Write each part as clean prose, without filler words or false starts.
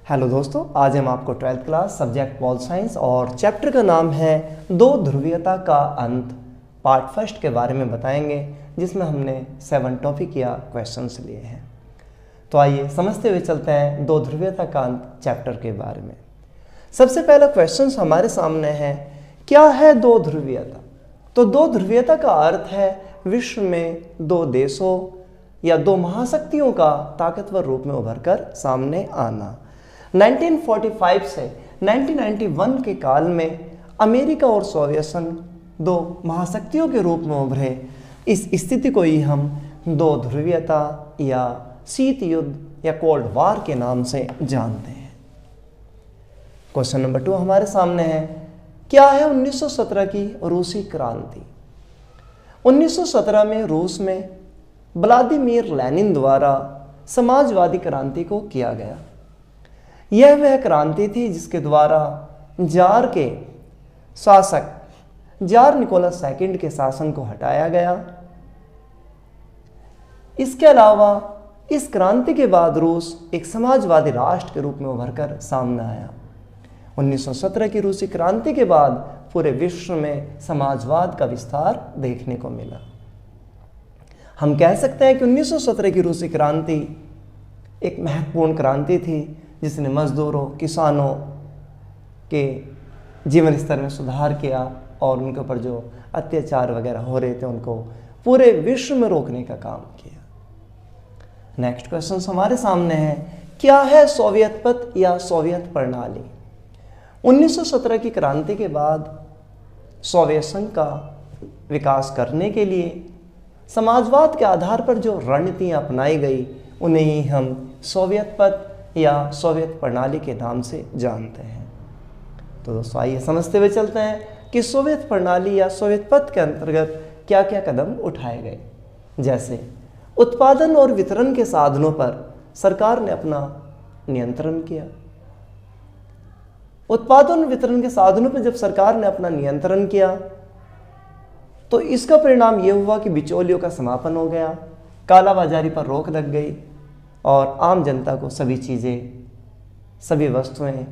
Hello दोस्तों, आज हम आपको 12th class subject pol science और चैप्टर का नाम है दो ध्रुवीयता का अंत पार्ट फर्स्ट के बारे में बताएंगे, जिसमें हमने 7 टॉपिक या क्वेश्चंस लिए हैं। तो आइए समझते हुए चलते हैं दो ध्रुवीयता का अंत चैप्टर के बारे में। सबसे पहला क्वेश्चन हमारे सामने है, क्या है दो ध्रुवीयता? तो दो ध्रुवीयता का अर्थ है विश्व में दो देशों या दो महाशक्तियों का ताकतवर रूप में उभर कर सामने आना। 1945 से 1991 के काल में अमेरिका और सोवियत संघ दो महाशक्तियों के रूप में उभरे। इस स्थिति को ही हम दो ध्रुवीयता या शीत युद्ध या कोल्ड वार के नाम से जानते हैं। क्वेश्चन नंबर 2 हमारे सामने है, क्या है 1917 की रूसी क्रांति? 1917 में रूस में व्लादिमीर लेनिन द्वारा समाजवादी क्रांति को किया गया। यह वह क्रांति थी जिसके द्वारा जार के शासक जार निकोलस II के शासन को हटाया गया। इसके अलावा इस क्रांति के बाद रूस एक समाजवादी राष्ट्र के रूप में उभरकर सामने आया। 1917 की रूसी क्रांति के बाद पूरे विश्व में समाजवाद का विस्तार देखने को मिला। हम कह सकते हैं कि 1917 की रूसी क्रांति एक महत्वपूर्ण क्रांति थी, जिसने मजदूरों, किसानों के जीवन स्तर में सुधार किया और उनके ऊपर जो अत्याचार वगैरह हो रहे थे उनको पूरे विश्व में रोकने का काम किया। नेक्स्ट क्वेश्चन हमारे सामने है, क्या है सोवियत पथ या सोवियत प्रणाली? 1917 की क्रांति के बाद सोवियत संघ का विकास करने के लिए समाजवाद के आधार पर जो रणनीतियाँ अपनाई गई उन्हें ही हम सोवियत पथ या सोवियत प्रणाली के नाम से जानते हैं। तो दोस्तों आइए समझते हुए चलते हैं कि सोवियत प्रणाली या सोवियत पथ के अंतर्गत क्या क्या कदम उठाए गए। जैसे उत्पादन और वितरण के साधनों पर सरकार ने अपना नियंत्रण किया। उत्पादन और वितरण के साधनों पर जब सरकार ने अपना नियंत्रण किया तो इसका परिणाम यह हुआ कि बिचौलियों का समापन हो गया, कालाबाजारी पर रोक लग गई और आम जनता को सभी चीज़ें, सभी वस्तुएं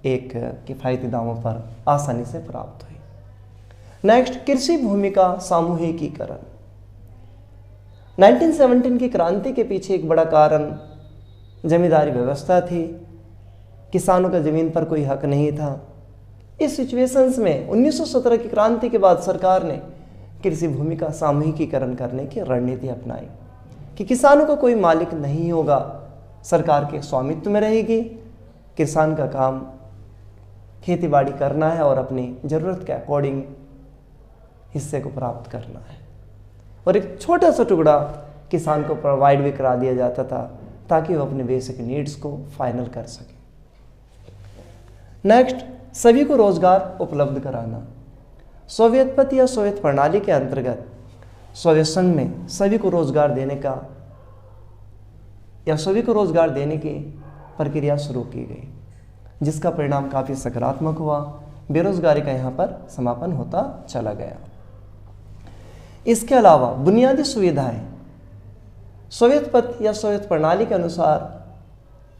एक किफ़ायती दामों पर आसानी से प्राप्त हुई। नेक्स्ट, कृषि भूमि का सामूहिकीकरण। 1917 की क्रांति के पीछे एक बड़ा कारण जमींदारी व्यवस्था थी। किसानों का ज़मीन पर कोई हक नहीं था। इस सिचुएशंस में 1917 की क्रांति के बाद सरकार ने कृषि भूमि का सामूहिकीकरण करने की रणनीति अपनाई कि किसानों का कोई मालिक नहीं होगा, सरकार के स्वामित्व में रहेगी। किसान का काम खेतीबाड़ी करना है और अपनी ज़रूरत के अकॉर्डिंग हिस्से को प्राप्त करना है, और एक छोटा सा टुकड़ा किसान को प्रोवाइड भी करा दिया जाता था ताकि वो अपने बेसिक नीड्स को फाइनल कर सके। नेक्स्ट, सभी को रोजगार उपलब्ध कराना। सोवियत पथ या सोवियत प्रणाली के अंतर्गत सोवियत संघ में सभी को रोजगार देने का या सभी को रोजगार देने की प्रक्रिया शुरू की गई, जिसका परिणाम काफ़ी सकारात्मक हुआ। बेरोजगारी का यहाँ पर समापन होता चला गया। इसके अलावा बुनियादी सुविधाएं, सोवियत पथ या सोवियत प्रणाली के अनुसार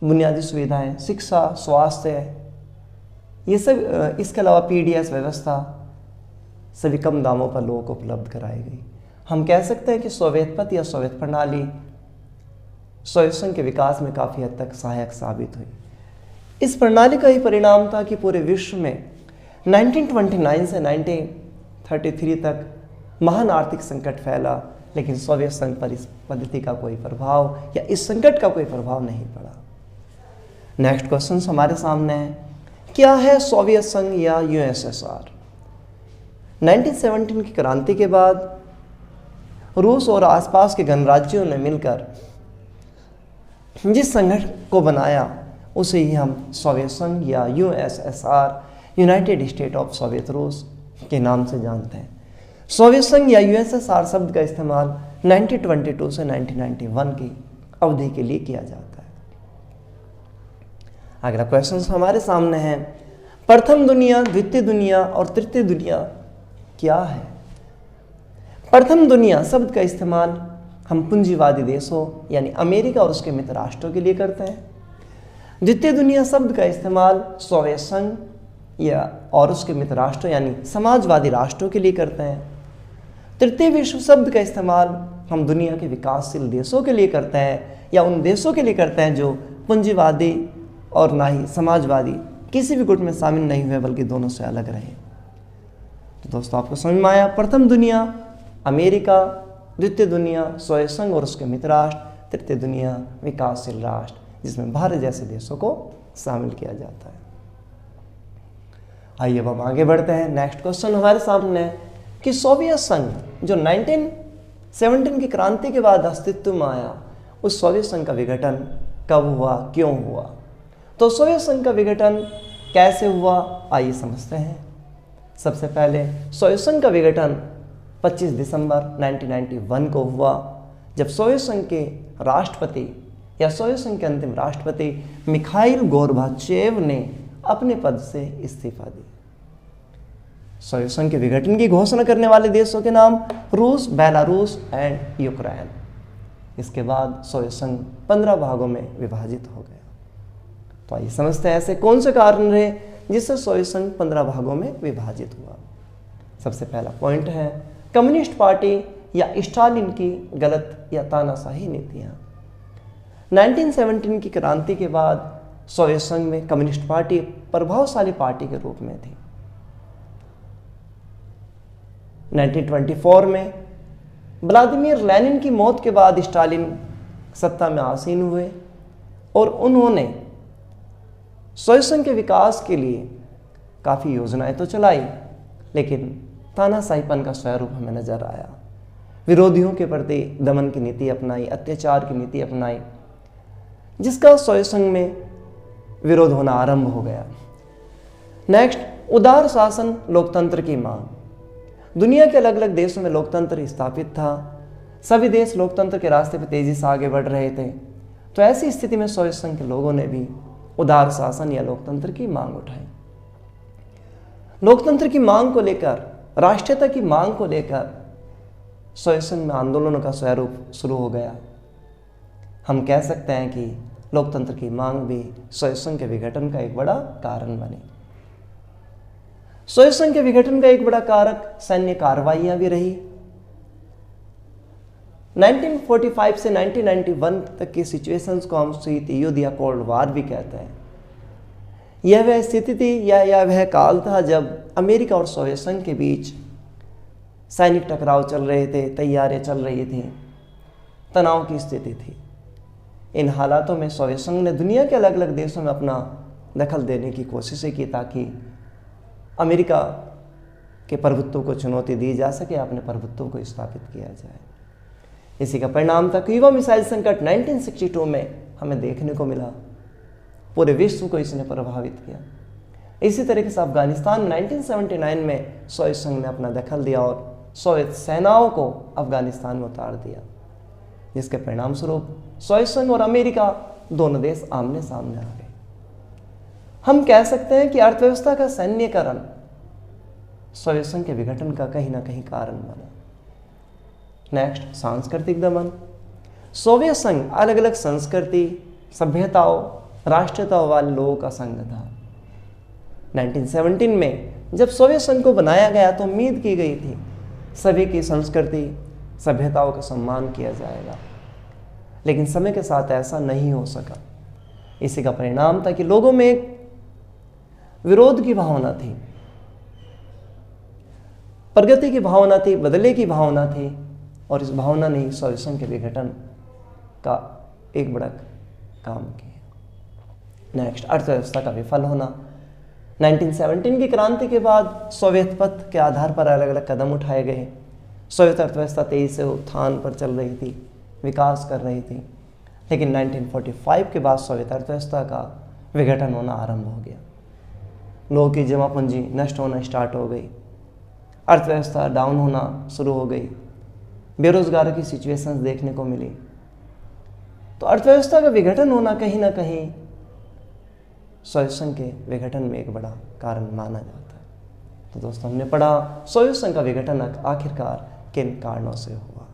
बुनियादी सुविधाएं, शिक्षा, स्वास्थ्य, ये सब, इसके अलावा PDS व्यवस्था सभी कम दामों पर लोगों को उपलब्ध कराई गई। हम कह सकते हैं कि सोवियत पथ या सोवियत प्रणाली सोवियत संघ के विकास में काफ़ी हद तक सहायक साबित हुई। इस प्रणाली का ही परिणाम था कि पूरे विश्व में 1929 से 1933 तक महान आर्थिक संकट फैला, लेकिन सोवियत संघ पर इस पद्धति का कोई प्रभाव या इस संकट का कोई प्रभाव नहीं पड़ा। नेक्स्ट क्वेश्चन हमारे सामने है, क्या है सोवियत संघ या USSR? 1917 की क्रांति के बाद रूस और आसपास के गणराज्यों ने मिलकर जिस संगठन को बनाया उसे ही हम सोवियत संघ या USSR, United state of Soviet रूस के नाम से जानते हैं। सोवियत संघ या USSR शब्द का इस्तेमाल 1922 से 1991 की अवधि के लिए किया जाता है। अगला क्वेश्चन हमारे सामने है, प्रथम दुनिया, द्वितीय दुनिया और तृतीय दुनिया क्या है? प्रथम दुनिया शब्द का इस्तेमाल हम पूंजीवादी देशों यानी अमेरिका और उसके मित्र राष्ट्रों के लिए करते हैं। द्वितीय दुनिया शब्द का इस्तेमाल सोवियत संघ या और उसके मित्र राष्ट्रों यानी समाजवादी राष्ट्रों के लिए करते हैं। तृतीय विश्व शब्द का इस्तेमाल हम दुनिया के विकासशील देशों के लिए करते हैं या उन देशों के लिए करते हैं जो पूंजीवादी और ना ही समाजवादी किसी भी गुट में शामिल नहीं हुए बल्कि दोनों से अलग रहे। तो दोस्तों आपको समझ में आया, प्रथम दुनिया अमेरिका, द्वितीय दुनिया सोवियत संघ और उसके मित्र राष्ट्र, तृतीय दुनिया विकासशील राष्ट्र जिसमें भारत जैसे देशों को शामिल किया जाता है। आइए अब हम आगे बढ़ते हैं। नेक्स्ट क्वेश्चन हमारे सामने है कि सोवियत संघ जो 1917 की क्रांति के बाद अस्तित्व में आया, उस सोवियत संघ का विघटन कब हुआ, क्यों हुआ? तो सोवियत संघ का विघटन कैसे हुआ, आइए समझते हैं। सबसे पहले सोवियत संघ का विघटन 25 दिसंबर 1991 को हुआ, जब सोवियत संघ के राष्ट्रपति या सोवियत संघ के अंतिम राष्ट्रपति मिखाइल गोर्बाचेव ने अपने पद से इस्तीफा दी। सोवियत संघ के विघटन की घोषणा करने वाले देशों के नाम रूस, बेलारूस एंड यूक्रेन। इसके बाद सोवियत संघ 15 भागों में विभाजित हो गया। तो आइए समझते हैं ऐसे कौन से कारण रहे जिससे सोवियत संघ 15 भागों में विभाजित हुआ। सबसे पहला पॉइंट है कम्युनिस्ट पार्टी या स्टालिन की गलत या तानाशाही नीतियां। 1917 की क्रांति के बाद सोवियत संघ में कम्युनिस्ट पार्टी प्रभावशाली पार्टी के रूप में थी। 1924 में व्लादिमीर लेनिन की मौत के बाद स्टालिन सत्ता में आसीन हुए और उन्होंने सोवियत संघ के विकास के लिए काफ़ी योजनाएं तो चलाई, लेकिन तानाशाहीपन का स्वरूप हमें नजर आया। विरोधियों के प्रति दमन की नीति अपनाई, अत्याचार की नीति अपनाई, जिसका सोवियत संघ में विरोध होना आरंभ हो गया। नेक्स्ट, उदार शासन, लोकतंत्र की मांग। दुनिया के अलग अलग देशों में लोकतंत्र स्थापित था, सभी देश लोकतंत्र के रास्ते पर तेजी से आगे बढ़ रहे थे। तो ऐसी स्थिति में सोवियत संघ के लोगों ने भी उदार शासन या लोकतंत्र की मांग उठाई। लोकतंत्र की मांग को लेकर, राष्ट्रीयता की मांग को लेकर सोवियत संघ में आंदोलनों का स्वरूप शुरू हो गया। हम कह सकते हैं कि लोकतंत्र की मांग भी सोवियत संघ के विघटन का एक बड़ा कारण बनी। सोवियत संघ के विघटन का एक बड़ा कारक सैन्य कार्रवाइयां भी रही। 1945 से 1991 तक की सिचुएशंस को हम शीत युद्ध या कोल्ड वार भी कहते हैं। यह वह स्थिति थी या वह काल था जब अमेरिका और सोवियत संघ के बीच सैनिक टकराव चल रहे थे, तैयारियां चल रही थी, तनाव की स्थिति थी। इन हालातों में सोवियत संघ ने दुनिया के अलग अलग देशों में अपना दखल देने की कोशिशें की ताकि अमेरिका के प्रभुत्व को चुनौती दी जा सके, अपने प्रभुत्व को स्थापित किया जाए। इसी का परिणाम था क्यूबा मिसाइल संकट 1962 में हमें देखने को मिला। पूरे विश्व को इसने प्रभावित किया। इसी तरीके से अफगानिस्तान 1979 में सोवियत संघ ने अपना दखल दिया और सोवियत सेनाओं को अफगानिस्तान में उतार दिया, जिसके परिणाम स्वरूप सोवियत संघ और अमेरिका दोनों देश आमने सामने आ गए। हम कह सकते हैं कि अर्थव्यवस्था का सैन्यकरण सोवियत संघ के विघटन का कहीं ना कहीं कारण बना। नेक्स्ट, सांस्कृतिक दमन। सोवियत संघ अलग अलग संस्कृति, सभ्यताओं, राष्ट्रीयताओं वाले लोगों का संघ था। 1917 में जब सोवियत संघ को बनाया गया तो उम्मीद की गई थी सभी की संस्कृति, सभ्यताओं का सम्मान किया जाएगा, लेकिन समय के साथ ऐसा नहीं हो सका। इसी का परिणाम था कि लोगों में एक विरोध की भावना थी, प्रगति की भावना थी, बदले की भावना थी, और इस भावना ने सोवियत संघ के विघटन का एक बड़ा काम किया। नेक्स्ट, अर्थव्यवस्था का विफल होना। 1917 की क्रांति के बाद सोवियत पथ के आधार पर अलग अलग कदम उठाए गए। सोवियत अर्थव्यवस्था तेजी से उत्थान पर चल रही थी, विकास कर रही थी, लेकिन 1945 के बाद सोवियत अर्थव्यवस्था का विघटन होना आरंभ हो गया। लोगों की जमा पूंजी नष्ट होना स्टार्ट हो गई, अर्थव्यवस्था डाउन होना शुरू हो गई, बेरोजगारों की सिचुएशंस देखने को मिली। तो अर्थव्यवस्था का विघटन होना कहीं ना कहीं सोवियत संघ के विघटन में एक बड़ा कारण माना जाता है। तो दोस्तों, हमने पढ़ा सोवियत संघ का विघटन आखिरकार किन कारणों से हुआ।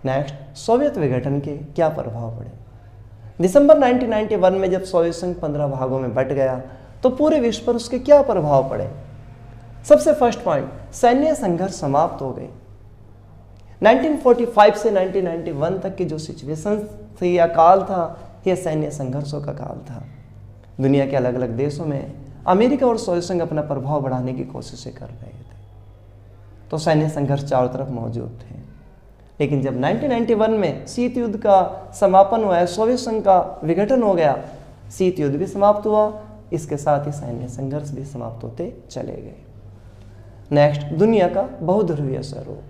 नेक्स्ट, सोवियत विघटन के क्या प्रभाव पड़े। दिसंबर 1991 में जब सोवियत संघ 15 भागों में बट गया तो पूरे विश्व पर उसके क्या प्रभाव पड़े। सबसे फर्स्ट पॉइंट, सैन्य संघर्ष समाप्त हो गए। 1945 से 1991 तक की जो सिचुएशन थी या काल था, यह सैन्य संघर्षों का काल था। दुनिया के अलग अलग देशों में अमेरिका और सोवियत संघ अपना प्रभाव बढ़ाने की कोशिशें कर रहे थे, तो सैन्य संघर्ष चारों तरफ मौजूद थे। लेकिन जब 1991 में शीत युद्ध का समापन हुआ, सोवियत संघ का विघटन हो गया, शीत युद्ध भी समाप्त हुआ, इसके साथ ही सैन्य संघर्ष भी समाप्त होते चले गए। नेक्स्ट, दुनिया का बहुध्रुवीय स्वरूप।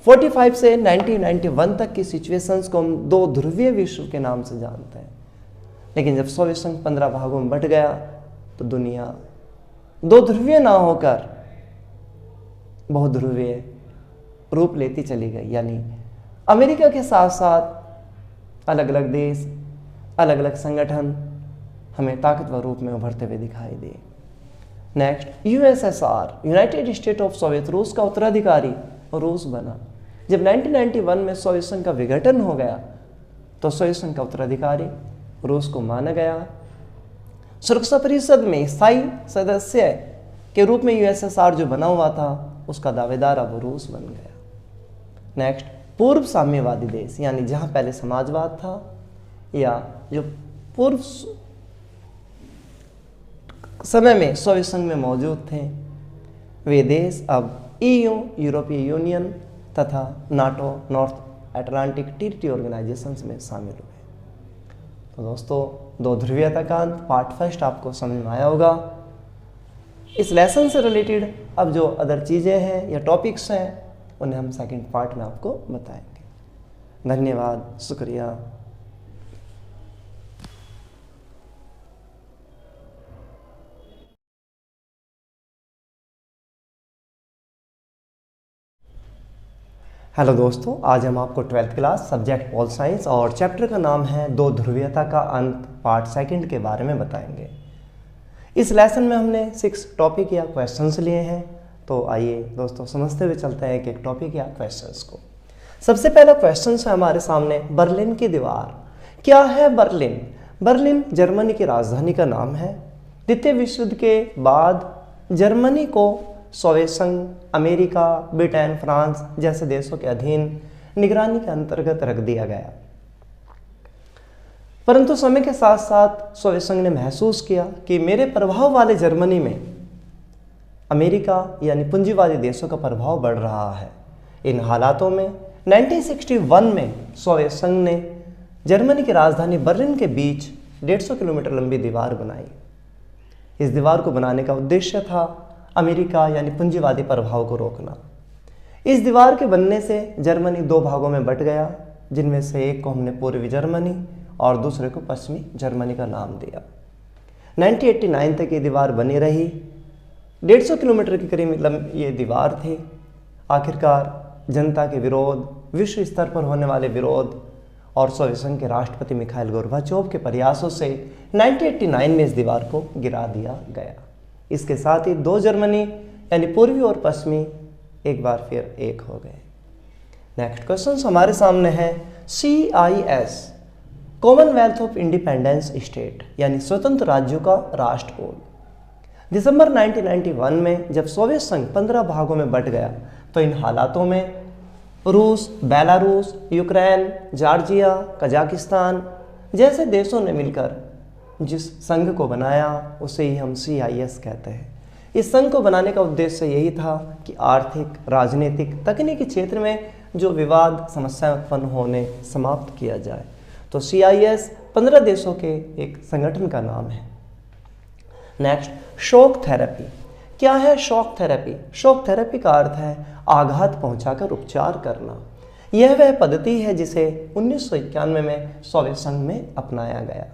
45 से 1991 तक की सिचुएशंस को हम दो ध्रुवीय विश्व के नाम से जानते हैं। लेकिन जब सोवियत संघ 15 भागों में बट गया तो दुनिया दो ध्रुवीय ना होकर बहुध्रुवीय रूप लेती चली गई। यानी अमेरिका के साथ साथ अलग अलग देश, अलग अलग संगठन हमें ताकतवर रूप में उभरते हुए दिखाई दिए। Next, USSR, United state of Soviet, रूस का उत्तराधिकारी रूस बना। जब 1991 में सोवियत संघ का विघटन हो गया तो सोवियत संघ का उत्तराधिकारी रूस को माना गया। सुरक्षा परिषद में स्थायी सदस्य के रूप में यूएसएसआर जो बना हुआ था, उसका दावेदार अब रूस बन गया। नेक्स्ट, पूर्व साम्यवादी देश, यानी जहां पहले समाजवाद था या जो पूर्व समय में सोवियत संघ में मौजूद थे, वे देश अब ईयू, यूरोपीय यूनियन तथा NATO, north Atlantic treaty organisations में शामिल हुए। तो दोस्तों, दो ध्रुवीयता का अंत पार्ट फर्स्ट आपको समझ में आया होगा। इस लेसन से रिलेटेड अब जो अदर चीज़ें हैं या टॉपिक्स हैं, उन्हें हम सेकंड पार्ट में आपको बताएंगे। धन्यवाद, शुक्रिया। हेलो दोस्तों, आज हम आपको 12th class subject pol science और चैप्टर का नाम है दो ध्रुवीयता का अंत पार्ट सेकंड के बारे में बताएंगे। इस लेसन में हमने 6 टॉपिक या क्वेश्चंस लिए हैं। तो आइए दोस्तों समझते हुए चलते हैं एक टॉपिक या क्वेश्चंस को। सबसे पहला क्वेश्चन है हमारे सामने, बर्लिन की दीवार। क्या है बर्लिन? बर्लिन जर्मनी की राजधानी का नाम है। द्वितीय विश्व युद्ध के बाद जर्मनी को सोवियत संघ, अमेरिका, ब्रिटेन, फ्रांस जैसे देशों के अधीन निगरानी के अंतर्गत रख दिया गया। परंतु समय के साथ साथ सोवियत संघ ने महसूस किया कि मेरे प्रभाव वाले जर्मनी में अमेरिका यानी पूंजीवादी देशों का प्रभाव बढ़ रहा है। इन हालातों में 1961 में सोवियत संघ ने जर्मनी की राजधानी बर्लिन के बीच 150 किलोमीटर लंबी दीवार बनाई। इस दीवार को बनाने का उद्देश्य था अमेरिका यानी पूंजीवादी प्रभाव को रोकना। इस दीवार के बनने से जर्मनी 2 भागों में बट गया, जिनमें से एक को हमने पूर्वी जर्मनी और दूसरे को पश्चिमी जर्मनी का नाम दिया। 1989 तक ये दीवार बनी रही। 150 किलोमीटर के करीब ये दीवार थी। आखिरकार जनता के विरोध, विश्व स्तर पर होने वाले विरोध और सोवियत संघ के राष्ट्रपति मिखाइल गोर्बाचोव के प्रयासों से 1989 में इस दीवार को गिरा दिया गया। इसके साथ ही 2 जर्मनी यानी पूर्वी और पश्चिमी एक बार फिर एक हो गए। नेक्स्ट क्वेश्चन हमारे सामने है, CIS, Commonwealth of independence state, यानी स्वतंत्र राज्यों का राष्ट्र कोड। दिसंबर 1991 में जब सोवियत संघ 15 भागों में बट गया तो इन हालातों में रूस, बेलारूस, यूक्रेन, जॉर्जिया, कजाकिस्तान जैसे देशों ने मिलकर जिस संघ को बनाया उसे ही हम CIS कहते हैं। इस संघ को बनाने का उद्देश्य यही था कि आर्थिक, राजनीतिक, तकनीकी क्षेत्र में जो विवाद, समस्याएं उत्पन्न होने समाप्त किया जाए। तो CIS 15 देशों के एक संगठन का नाम है। Next, shock therapy. क्या है शॉक थेरेपी? शॉक थेरेपी का अर्थ है आघात पहुंचाकर उपचार करना। यह वह पद्धति है जिसे 1991 में सोवियत संघ में अपनाया गया।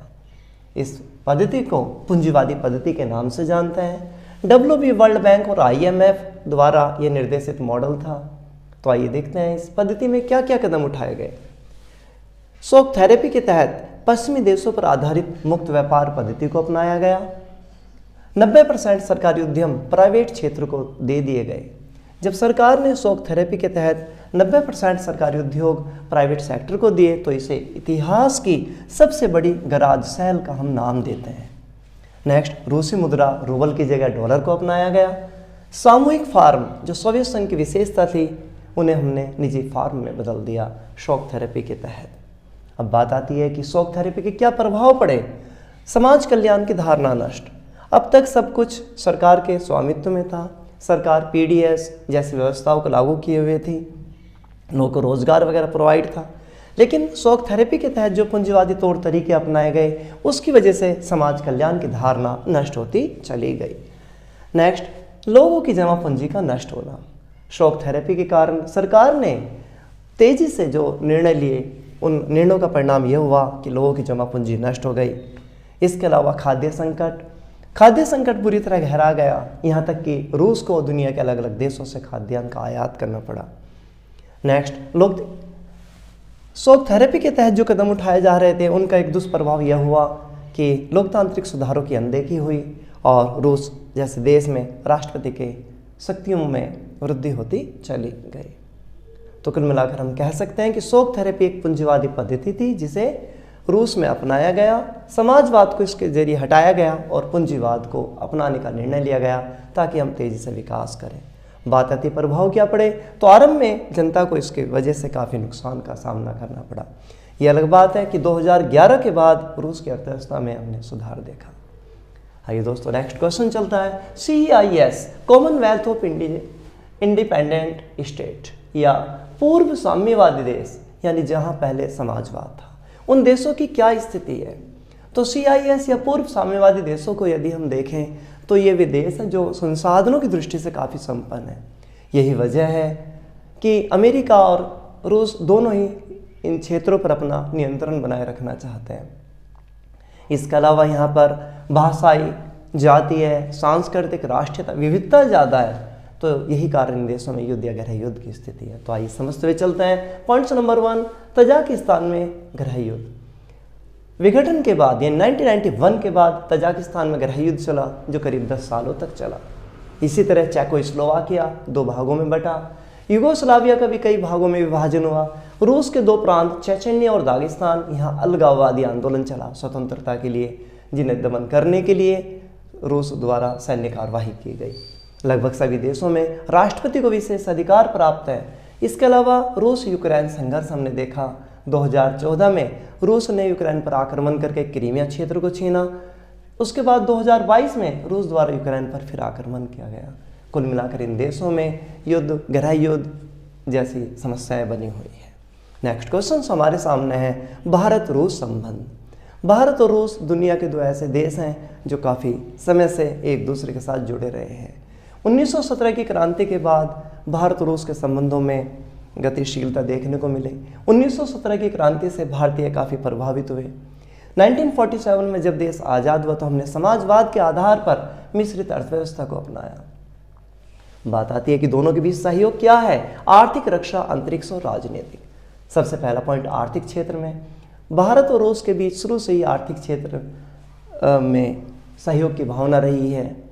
इस पद्धति को पूंजीवादी पद्धति के नाम से जानते हैं। WB, वर्ल्ड बैंक और IMF द्वारा यह निर्देशित मॉडल था। तो आइए देखते हैं इस पद्धति में क्या क्या कदम उठाए गए। शॉक थेरेपी के तहत पश्चिमी देशों पर आधारित मुक्त व्यापार पद्धति को अपनाया गया। 90% सरकारी उद्यम प्राइवेट क्षेत्र को दे दिए गए। जब सरकार ने शॉक थेरेपी के तहत 90% सरकारी उद्योग प्राइवेट सेक्टर को दिए, तो इसे इतिहास की सबसे बड़ी गराज सेल का हम नाम देते हैं। नेक्स्ट, रूसी मुद्रा रूबल की जगह डॉलर को अपनाया गया। सामूहिक फार्म जो सोवियत संघ की विशेषता थी, उन्हें हमने निजी फार्म में बदल दिया शॉक थेरेपी के तहत। अब बात आती है कि शॉक थेरेपी के क्या प्रभाव पड़े। समाज कल्याण की धारणा नष्ट। अब तक सब कुछ सरकार के स्वामित्व में था। सरकार पीडीएस जैसी व्यवस्थाओं को लागू किए हुए थी, लोगों को रोजगार वगैरह प्रोवाइड था, लेकिन शॉक थेरेपी के तहत जो पूंजीवादी तौर तरीके अपनाए गए, उसकी वजह से समाज कल्याण की धारणा नष्ट होती चली गई। नेक्स्ट, लोगों की जमा पूंजी का नष्ट होना। शॉक थेरेपी के कारण सरकार ने तेजी से जो निर्णय लिए, उन निर्णयों का परिणाम यह हुआ कि लोगों की जमा पूंजी नष्ट हो गई। इसके अलावा खाद्य संकट बुरी तरह गहरा गया, यहाँ तक कि रूस को दुनिया के अलग अलग देशों से खाद्यान्न का आयात करना पड़ा। नेक्स्ट, लोग शॉक थेरेपी के तहत जो कदम उठाए जा रहे थे, उनका एक दुष्प्रभाव यह हुआ कि लोकतांत्रिक सुधारों की अनदेखी हुई और रूस जैसे देश में राष्ट्रपति के शक्तियों में वृद्धि होती चली गई। तो कुल मिलाकर हम कह सकते हैं कि शॉक थेरेपी एक पूंजीवादी पद्धति थी जिसे रूस में अपनाया गया, समाजवाद को इसके जरिए हटाया गया और पूंजीवाद को अपनाने का निर्णय लिया गया ताकि हम तेजी से विकास करें। बात आती प्रभाव क्या पड़े, तो आरंभ में जनता को इसके वजह से काफ़ी नुकसान का सामना करना पड़ा। ये अलग बात है कि 2011 के बाद रूस की अर्थव्यवस्था में हमने सुधार देखा। आइए दोस्तों, नेक्स्ट क्वेश्चन चलता है। CIS Commonwealth of independent state या पूर्व साम्यवादी देश, यानी जहां पहले समाजवाद था, उन देशों की क्या स्थिति है। तो CIS या पूर्व साम्यवादी देशों को यदि हम देखें तो ये वे देश हैं जो संसाधनों की दृष्टि से काफ़ी संपन्न है। यही वजह है कि अमेरिका और रूस दोनों ही इन क्षेत्रों पर अपना नियंत्रण बनाए रखना चाहते हैं। इसके अलावा यहाँ पर भाषाई, जातीय, सांस्कृतिक, राष्ट्रीयता विविधता ज़्यादा है, तो यही कारण इन देशों में युद्ध या गृह युद्ध की स्थिति है। तो आइए समझते हुए चलते हैं। पॉइंट्स नंबर 1, तजाकिस्तान में गृह युद्ध। विघटन के बाद यानी 1991 के बाद तजाकिस्तान में गृह युद्ध चला जो करीब 10 सालों तक चला। इसी तरह चेकोस्लोवाकिया 2 भागों में बटा। यूगोस्लाविया का भी कई भागों में विभाजन हुआ। रूस के 2 प्रांत चेचन्या और दागिस्तान, यहाँ अलगाववादी आंदोलन चला स्वतंत्रता के लिए, जिन्हें दमन करने के लिए रूस द्वारा सैन्य कार्रवाई की गई। लगभग सभी देशों में राष्ट्रपति को विशेष अधिकार प्राप्त है। इसके अलावा रूस यूक्रेन संघर्ष हमने देखा। 2014 में रूस ने यूक्रेन पर आक्रमण करके क्रीमिया क्षेत्र को छीना। उसके बाद 2022 में रूस द्वारा यूक्रेन पर फिर आक्रमण किया गया। कुल मिलाकर इन देशों में युद्ध, गृह युद्ध जैसी समस्याएं बनी हुई है। नेक्स्ट क्वेश्चन हमारे सामने है भारत रूस संबंध। भारत और रूस दुनिया के 2 ऐसे देश हैं जो काफ़ी समय से एक दूसरे के साथ जुड़े रहे हैं। 1917 की क्रांति के बाद भारत और रूस के संबंधों में गतिशीलता देखने को मिली। 1917 की क्रांति से भारतीय काफ़ी प्रभावित हुए। 1947 में जब देश आज़ाद हुआ तो हमने समाजवाद के आधार पर मिश्रित अर्थव्यवस्था को अपनाया। बात आती है कि दोनों के बीच सहयोग क्या है। आर्थिक, रक्षा, अंतरिक्ष और राजनीतिक। सबसे पहला पॉइंट आर्थिक क्षेत्र में। भारत और रूस के बीच शुरू से ही आर्थिक क्षेत्र में सहयोग की भावना रही है।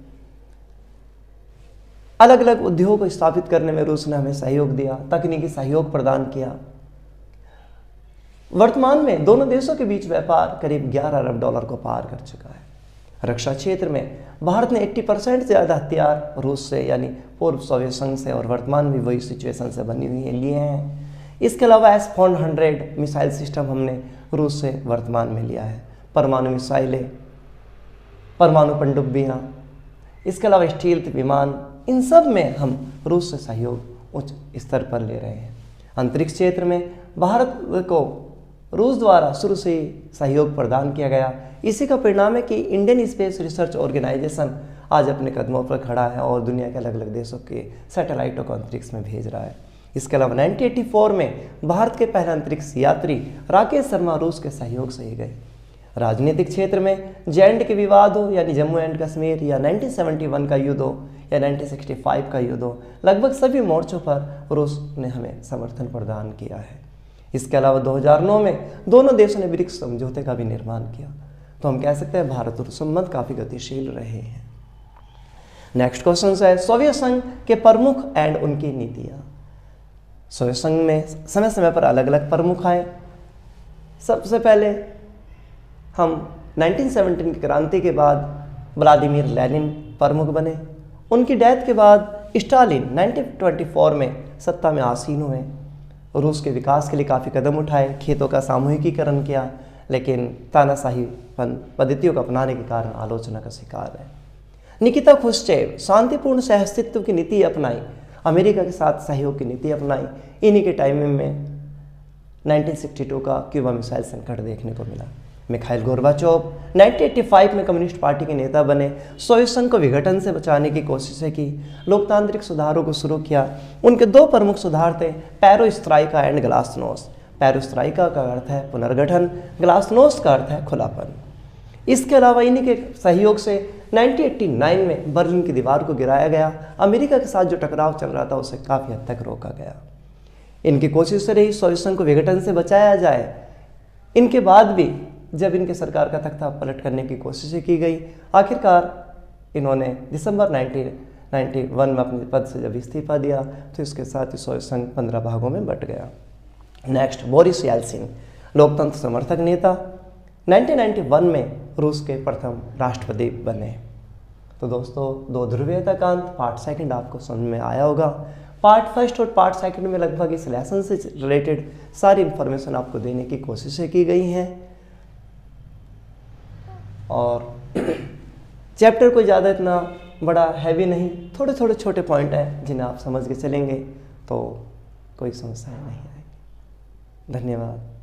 अलग अलग उद्योगों को स्थापित करने में रूस ने हमें सहयोग दिया, तकनीकी सहयोग प्रदान किया। वर्तमान में दोनों देशों के बीच व्यापार करीब 11 अरब डॉलर को पार कर चुका है। रक्षा क्षेत्र में भारत ने 80% से ज़्यादा हथियार रूस से यानी पूर्व सोवियत संघ से और वर्तमान में वही सिचुएशन से बनी हुई लिए हैं। इसके अलावा S-400 मिसाइल सिस्टम हमने रूस से वर्तमान में लिया है। परमाणु मिसाइलें, परमाणु पनडुब्बियाँ, इसके अलावा स्टील विमान, इन सब में हम रूस से सहयोग उच्च स्तर पर ले रहे हैं। अंतरिक्ष क्षेत्र में भारत को रूस द्वारा शुरू से ही सहयोग प्रदान किया गया। इसी का परिणाम है कि इंडियन स्पेस रिसर्च ऑर्गेनाइजेशन आज अपने कदमों पर खड़ा है और दुनिया के अलग अलग देशों के सैटेलाइटों को अंतरिक्ष में भेज रहा है। इसके अलावा 1984 में भारत के पहले अंतरिक्ष यात्री राकेश शर्मा रूस के सहयोग से ही गए। राजनीतिक क्षेत्र में जे.एंड.के विवाद हो यानी जम्मू एंड कश्मीर, या 1971 का युद्ध हो या 1965 का युद्ध हो, लगभग सभी मोर्चों पर रूस ने हमें समर्थन प्रदान किया है। इसके अलावा 2009 में दोनों देशों ने ब्रिक्स समझौते का भी निर्माण किया। तो हम कह सकते हैं भारत और संबंध काफ़ी गतिशील रहे हैं। नेक्स्ट क्वेश्चन है सोवियत संघ के प्रमुख एंड उनकी नीतियाँ। सोवियत संघ में समय समय पर अलग अलग प्रमुख आए। सबसे पहले हम 1917 की क्रांति के बाद व्लादिमीर लेनिन प्रमुख बने। उनकी डेथ के बाद स्टालिन 1924 में सत्ता में आसीन हुए। रूस के विकास के लिए काफ़ी कदम उठाए, खेतों का सामूहिकीकरण किया, लेकिन तानाशाही पद्धतियों को अपनाने के कारण आलोचना का शिकार है। निकिता खुश्चेव शांतिपूर्ण सहअस्तित्व की नीति अपनाई, अमेरिका के साथ सहयोग की नीति अपनाई। इन्हीं के टाइम में 1962 का क्यूबा मिसाइल संकट देखने को मिला। मिखाइल गोर्बाचोव 1985 में कम्युनिस्ट पार्टी के नेता बने। सोवियत संघ को विघटन से बचाने की कोशिशें की, लोकतांत्रिक सुधारों को शुरू किया। उनके दो प्रमुख सुधार थे, पेरोस्त्राइका एंड ग्लासनोस्ट। पेरोस्त्राइका का अर्थ है पुनर्गठन, ग्लासनोस्ट का अर्थ है खुलापन। इसके अलावा इन्हीं के सहयोग से 1989 में बर्लिन की दीवार को गिराया गया। अमेरिका के साथ जो टकराव चल रहा था उसे काफ़ी हद तक रोका गया। इनकी कोशिश से रही सोवियत संघ को विघटन से बचाया जाए। इनके बाद भी जब इनके सरकार का तख्ता पलट करने की कोशिशें की गई, आखिरकार इन्होंने दिसंबर 1991 में अपने पद से जब इस्तीफा दिया तो इसके साथ ही सोवियत संघ 15 भागों में बंट गया। नेक्स्ट, बोरिस येल्सिन, लोकतंत्र समर्थक नेता, 1991 में रूस के प्रथम राष्ट्रपति बने। तो दोस्तों, दो ध्रुवीयता कांत पार्ट सेकंड आपको समझ में आया होगा। पार्ट फर्स्ट और पार्ट सेकंड में लगभग इस लेसन से रिलेटेड सारी इंफॉर्मेशन आपको देने की कोशिशें की गई हैं और चैप्टर कोई ज़्यादा इतना बड़ा हैवी नहीं, थोड़े थोड़े छोटे पॉइंट हैं जिन्हें आप समझ के चलेंगे तो कोई समस्या नहीं आएगी। धन्यवाद।